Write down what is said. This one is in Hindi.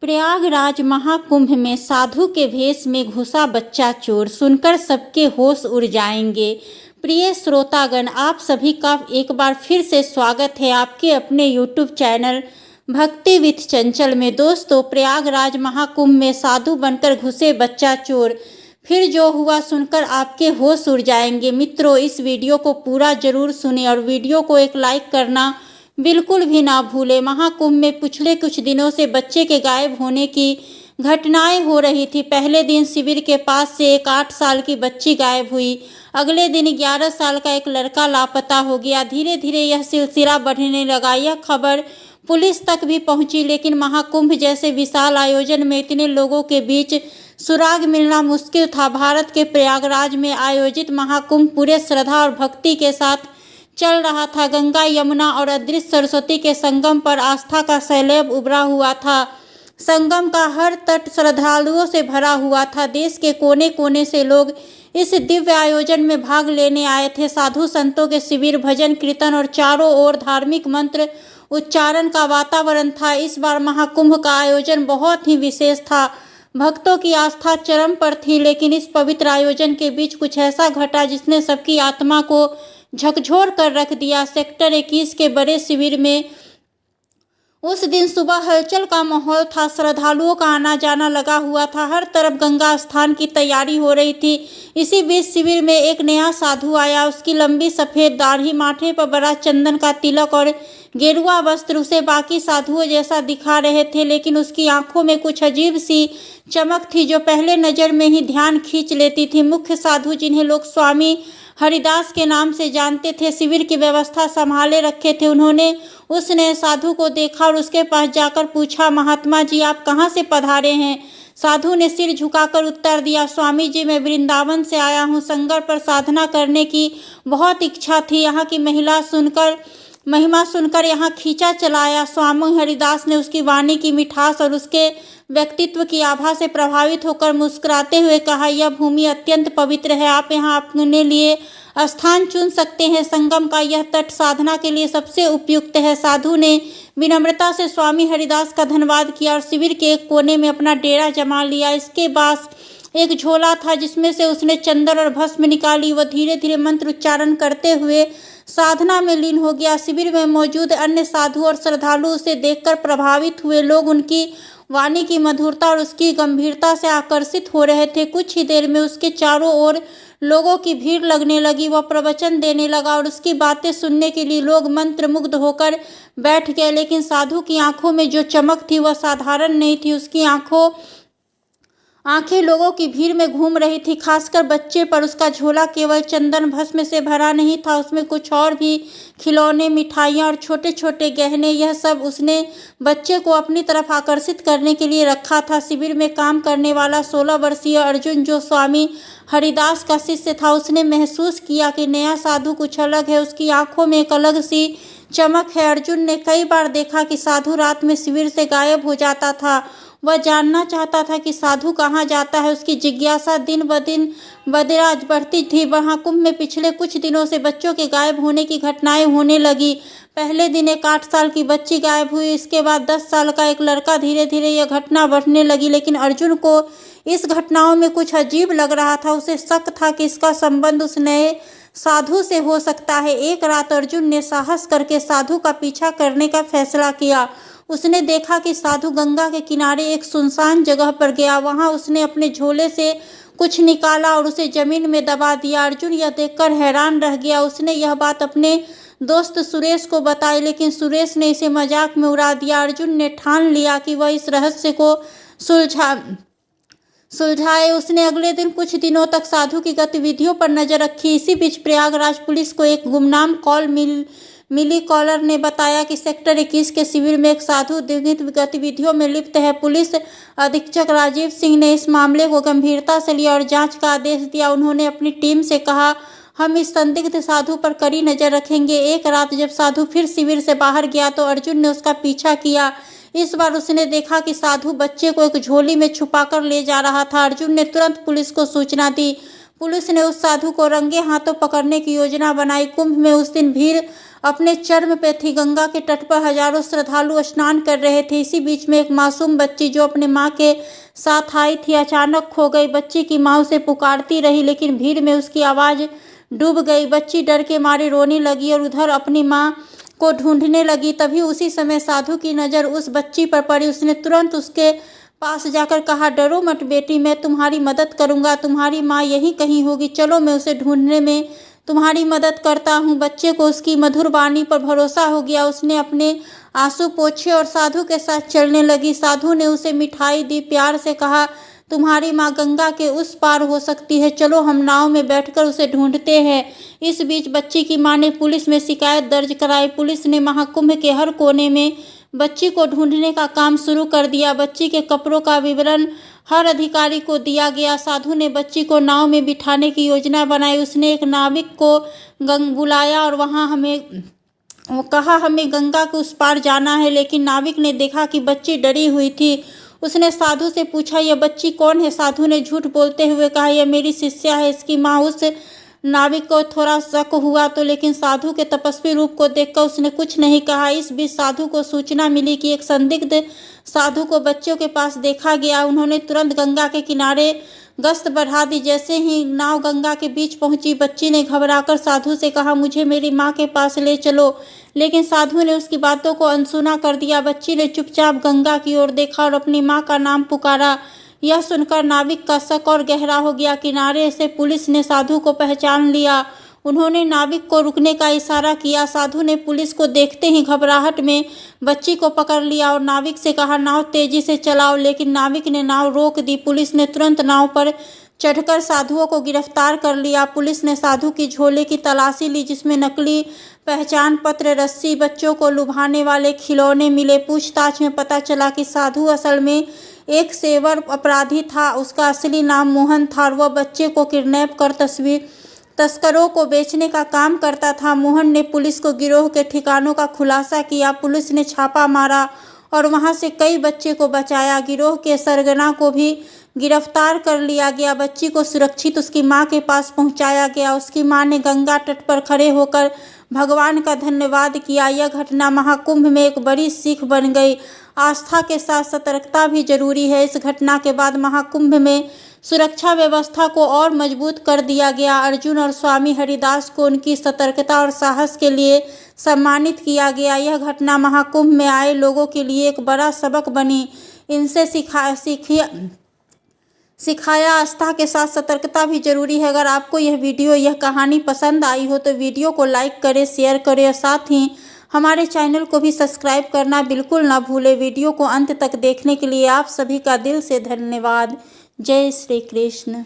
प्रयागराज महाकुंभ में साधु के भेष में घुसा बच्चा चोर, सुनकर सबके होश उड़ जाएंगे। प्रिय श्रोतागण, आप सभी का एक बार फिर से स्वागत है आपके अपने YouTube चैनल भक्ति विथ चंचल में। दोस्तों, प्रयागराज महाकुंभ में साधु बनकर घुसे बच्चा चोर, फिर जो हुआ सुनकर आपके होश उड़ जाएंगे। मित्रों, इस वीडियो को पूरा जरूर सुने और वीडियो को एक लाइक करना बिल्कुल भी ना भूले। महाकुंभ में पिछले कुछ दिनों से बच्चे के गायब होने की घटनाएं हो रही थी। पहले दिन शिविर के पास से एक 8 साल की बच्ची गायब हुई। अगले दिन 11 साल का एक लड़का लापता हो गया। धीरे धीरे यह सिलसिला बढ़ने लगा। यह खबर पुलिस तक भी पहुंची, लेकिन महाकुंभ जैसे विशाल आयोजन में इतने लोगों के बीच सुराग मिलना मुश्किल था। भारत के प्रयागराज में आयोजित महाकुंभ पूरे श्रद्धा और भक्ति के साथ चल रहा था। गंगा, यमुना और अदृश्य सरस्वती के संगम पर आस्था का सैलाब उभरा हुआ था। संगम का हर तट श्रद्धालुओं से भरा हुआ था। देश के कोने कोने से लोग इस दिव्य आयोजन में भाग लेने आए थे। साधु संतों के शिविर, भजन कीर्तन और चारों ओर धार्मिक मंत्र उच्चारण का वातावरण था। इस बार महाकुंभ का आयोजन बहुत ही विशेष था। भक्तों की आस्था चरम पर थी, लेकिन इस पवित्र आयोजन के बीच कुछ ऐसा घटा जिसने सबकी आत्मा को झकझोर कर रख दिया। सेक्टर 21 के बड़े शिविर में उस दिन सुबह हलचल का माहौल था। श्रद्धालुओं का आना जाना लगा हुआ था। हर तरफ गंगा स्नान की तैयारी हो रही थी। इसी बीच शिविर में एक नया साधु आया। उसकी लंबी सफ़ेद दाढ़ी, माथे पर बड़ा चंदन का तिलक और गेरुआ वस्त्र उसे बाकी साधुओं जैसा दिखा रहे थे, लेकिन उसकी आंखों में कुछ अजीब सी चमक थी जो पहले नज़र में ही ध्यान खींच लेती थी। मुख्य साधु, जिन्हें लोग स्वामी हरिदास के नाम से जानते थे, शिविर की व्यवस्था संभाले रखे थे। उन्होंने उस नए साधु को देखा और उसके पास जाकर पूछा, महात्मा जी, आप कहाँ से पधारे हैं? साधु ने सिर झुकाकर उत्तर दिया, स्वामी जी, मैं वृंदावन से आया हूँ। संगम पर साधना करने की बहुत इच्छा थी। यहाँ की महिमा सुनकर यहाँ खींचा चला आया। स्वामी हरिदास ने उसकी वाणी की मिठास और उसके व्यक्तित्व की आभा से प्रभावित होकर मुस्कुराते हुए कहा, यह भूमि अत्यंत पवित्र है। आप यहाँ अपने लिए स्थान चुन सकते हैं। संगम का यह तट साधना के लिए सबसे उपयुक्त है। साधु ने विनम्रता से स्वामी हरिदास का धन्यवाद किया और शिविर के एक कोने में अपना डेरा जमा लिया। इसके पास एक झोला था जिसमें से उसने चंदन और भस्म निकाली। वह धीरे धीरे मंत्र उच्चारण करते हुए साधना में लीन हो गया। शिविर में मौजूद अन्य साधु और श्रद्धालु उसे देखकर प्रभावित हुए। लोग उनकी वाणी की मधुरता और उसकी गंभीरता से आकर्षित हो रहे थे। कुछ ही देर में उसके चारों ओर लोगों की भीड़ लगने लगी। वह प्रवचन देने लगा और उसकी बातें सुनने के लिए लोग मंत्रमुग्ध होकर बैठ गए। लेकिन साधु की आंखों में जो चमक थी वह साधारण नहीं थी। उसकी आंखें लोगों की भीड़ में घूम रही थी, खासकर बच्चे पर। उसका झोला केवल चंदन भस्म से भरा नहीं था, उसमें कुछ और भी खिलौने, मिठाइयाँ और छोटे छोटे गहने। यह सब उसने बच्चे को अपनी तरफ आकर्षित करने के लिए रखा था। शिविर में काम करने वाला 16 वर्षीय अर्जुन, जो स्वामी हरिदास का शिष्य था, उसने महसूस किया कि नया साधु कुछ अलग है। उसकी आंखों में एक अलग सी चमक है। अर्जुन ने कई बार देखा कि साधु रात में शिविर से गायब हो जाता था। वह जानना चाहता था कि साधु कहाँ जाता है। उसकी जिज्ञासा दिन ब दिन बढ़ती थी। महाकुंभ में पिछले कुछ दिनों से बच्चों के गायब होने की घटनाएं होने लगी। पहले दिन एक 8 साल की बच्ची गायब हुई। इसके बाद 10 साल का एक लड़का। धीरे धीरे यह घटना बढ़ने लगी, लेकिन अर्जुन को इस घटनाओं में कुछ अजीब लग रहा था। उसे शक था कि इसका संबंध उस नए साधु से हो सकता है। एक रात अर्जुन ने साहस करके साधु का पीछा करने का फैसला किया। उसने देखा कि साधु गंगा के किनारे एक सुनसान जगह पर गया। वहां उसने अपने झोले से कुछ निकाला और उसे जमीन में दबा दिया। अर्जुन यह देखकर हैरान रह गया। उसने यह बात अपने दोस्त सुरेश को बताई, लेकिन सुरेश ने इसे मजाक में उड़ा दिया। अर्जुन ने ठान लिया कि वह इस रहस्य को सुलझाए। उसने अगले दिन कुछ दिनों तक साधु की गतिविधियों पर नजर रखी। इसी बीच प्रयागराज पुलिस को एक गुमनाम कॉल मिली। कॉलर ने बताया कि सेक्टर 21 के शिविर में एक साधु विभिन्न गतिविधियों में लिप्त है। पुलिस अधीक्षक राजीव सिंह ने इस मामले को गंभीरता से लिया और जांच का आदेश दिया। उन्होंने अपनी टीम से कहा, हम इस संदिग्ध साधु पर कड़ी नजर रखेंगे। एक रात जब साधु फिर शिविर से बाहर गया तो अर्जुन ने उसका पीछा किया। इस बार उसने देखा कि साधु बच्चे को एक झोली में छुपाकर ले जा रहा था। अर्जुन ने तुरंत पुलिस को सूचना दी। पुलिस ने उस साधु को रंगे हाथों पकड़ने की योजना बनाई। कुंभ में उस दिन भीड़ अपने चरम पे थी। गंगा के तट पर हजारों श्रद्धालु स्नान कर रहे थे। इसी बीच में एक मासूम बच्ची जो अपने माँ के साथ आई थी अचानक खो गई। बच्ची की माँ उसे पुकारती रही लेकिन भीड़ में उसकी आवाज़ डूब गई। बच्ची डर के मारे रोने लगी और उधर अपनी माँ को ढूंढने लगी। तभी उसी समय साधु की नज़र उस बच्ची पर पड़ी। उसने तुरंत उसके पास जाकर कहा, डरो मत बेटी, मैं तुम्हारी मदद करूंगा। तुम्हारी माँ यहीं कहीं होगी, चलो मैं उसे ढूंढने में तुम्हारी मदद करता हूँ। बच्चे को उसकी मधुर वाणी पर भरोसा हो गया। उसने अपने आंसू पोंछे और साधु के साथ चलने लगी। साधु ने उसे मिठाई दी, प्यार से कहा, तुम्हारी माँ गंगा के उस पार हो सकती है, चलो हम नाव में बैठकर उसे ढूंढते हैं। इस बीच बच्ची की माँ ने पुलिस में शिकायत दर्ज कराई। पुलिस ने महाकुंभ के हर कोने में बच्ची को ढूंढने का काम शुरू कर दिया। बच्ची के कपड़ों का विवरण हर अधिकारी को दिया गया। साधु ने बच्ची को नाव में बिठाने की योजना बनाई। उसने एक नाविक को बुलाया और वो कहा, हमें गंगा के उस पार जाना है। लेकिन नाविक ने देखा कि बच्ची डरी हुई थी। उसने साधु से पूछा, यह बच्ची कौन है? साधु ने झूठ बोलते हुए कहा, यह मेरी शिष्या है। इसकी माँ उस नाविक को थोड़ा शक हुआ तो लेकिन साधु के तपस्वी रूप को देखकर उसने कुछ नहीं कहा। इस बीच साधु को सूचना मिली कि एक संदिग्ध साधु को बच्चों के पास देखा गया। उन्होंने तुरंत गंगा के किनारे गश्त बढ़ा दी। जैसे ही नाव गंगा के बीच पहुंची, बच्ची ने घबराकर साधु से कहा, मुझे मेरी माँ के पास ले चलो। लेकिन साधु ने उसकी बातों को अनसुना कर दिया। बच्ची ने चुपचाप गंगा की ओर देखा और अपनी माँ का नाम पुकारा। यह सुनकर नाविक का शक और गहरा हो गया। किनारे से पुलिस ने साधु को पहचान लिया। उन्होंने नाविक को रुकने का इशारा किया। साधु ने पुलिस को देखते ही घबराहट में बच्ची को पकड़ लिया और नाविक से कहा, नाव तेजी से चलाओ। लेकिन नाविक ने नाव रोक दी। पुलिस ने तुरंत नाव पर चढ़कर साधुओं को गिरफ्तार कर लिया। पुलिस ने साधु की झोले की तलाशी ली, जिसमें नकली पहचान पत्र, रस्सी, बच्चों को लुभाने वाले खिलौने मिले। पूछताछ में पता चला कि साधु असल में एक सेवर अपराधी था। उसका असली नाम मोहन था और वह बच्चे को किडनैप कर तस्करों को बेचने का काम करता था। मोहन ने पुलिस को गिरोह के ठिकानों का खुलासा किया। पुलिस ने छापा मारा और वहां से कई बच्चे को बचाया। गिरोह के सरगना को भी गिरफ्तार कर लिया गया। बच्ची को सुरक्षित उसकी मां के पास पहुंचाया गया। उसकी मां ने गंगा तट पर खड़े होकर भगवान का धन्यवाद किया। यह घटना महाकुंभ में एक बड़ी सीख बन गई। आस्था के साथ सतर्कता भी जरूरी है। इस घटना के बाद महाकुंभ में सुरक्षा व्यवस्था को और मजबूत कर दिया गया। अर्जुन और स्वामी हरिदास को उनकी सतर्कता और साहस के लिए सम्मानित किया गया। यह घटना महाकुंभ में आए लोगों के लिए एक बड़ा सबक बनी। इनसे सिखाया आस्था के साथ सतर्कता भी जरूरी है। अगर आपको यह वीडियो, यह कहानी पसंद आई हो तो वीडियो को लाइक करें, शेयर करें और साथ ही हमारे चैनल को भी सब्सक्राइब करना बिल्कुल ना भूलें। वीडियो को अंत तक देखने के लिए आप सभी का दिल से धन्यवाद। जय श्री कृष्ण।